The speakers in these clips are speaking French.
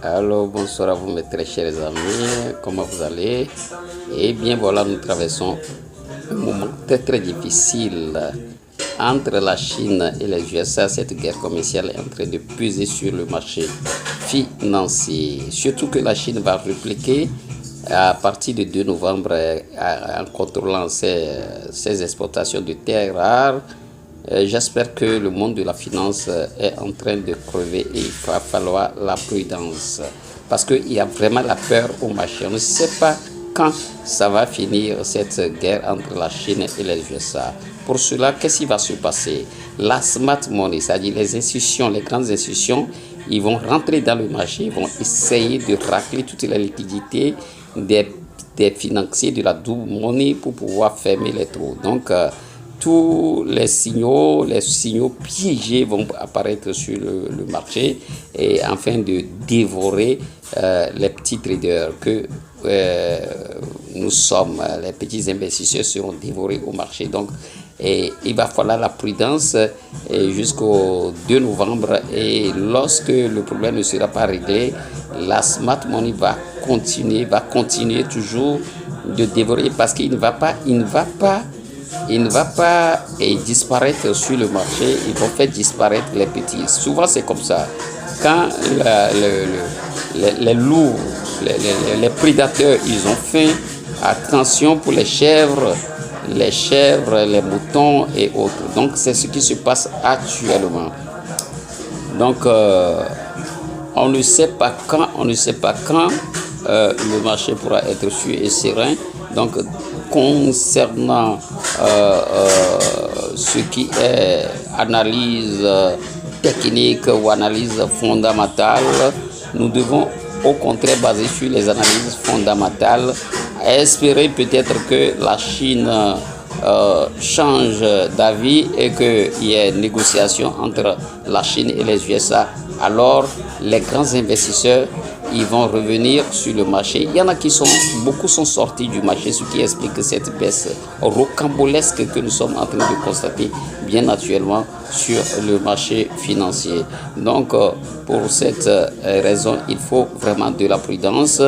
Alors bonsoir à vous mes très chers amis, comment vous allez? Eh bien voilà, nous traversons un moment très difficile entre la Chine et les USA. Cette guerre commerciale est en train de peser sur le marché financier. Surtout que la Chine va répliquer à partir du 2 novembre en contrôlant ses exportations de terres rares. J'espère que le monde de la finance est en train de crever et il va falloir la prudence. Parce qu'il y a vraiment la peur au marché. On ne sait pas quand ça va finir cette guerre entre la Chine et les USA. Pour cela, qu'est-ce qui va se passer? La smart money, c'est-à-dire les institutions, les grandes institutions, ils vont rentrer dans le marché, ils vont essayer de racler toutes les liquidités des financiers de la double monnaie pour pouvoir fermer les trous. Donc, tous les signaux piégés vont apparaître sur le marché et afin de dévorer les petits traders que nous sommes, les petits investisseurs seront dévorés au marché. Donc, il va falloir la prudence jusqu'au 2 novembre et lorsque le problème ne sera pas réglé, la smart money va continuer toujours de dévorer parce qu'il ne va pas disparaître sur le marché, ils vont faire disparaître les petits. Souvent c'est comme ça. Quand les loups, les prédateurs, ils ont faim, attention pour les chèvres, les moutons et autres. Donc c'est ce qui se passe actuellement. Donc on ne sait pas quand le marché pourra être sûr et serein. Donc concernant ce qui est analyse technique ou analyse fondamentale, nous devons au contraire baser sur les analyses fondamentales, espérer peut-être que la Chine change d'avis et qu'il y ait négociation entre la Chine et les USA. Alors les grands investisseurs ils vont revenir sur le marché. Il y en a beaucoup sont sortis du marché, ce qui explique cette baisse rocambolesque que nous sommes en train de constater bien naturellement sur le marché financier. Donc pour cette raison, il faut vraiment de la prudence,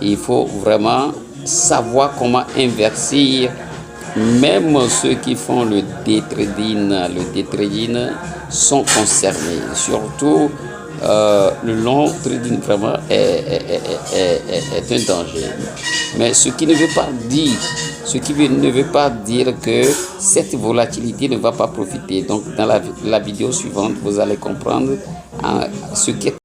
il faut vraiment savoir comment investir. Même ceux qui font le day trading sont concernés, surtout le long trading vraiment est un danger. Mais ce qui ne veut pas dire que cette volatilité ne va pas profiter. Donc dans la vidéo suivante, vous allez comprendre ce qui est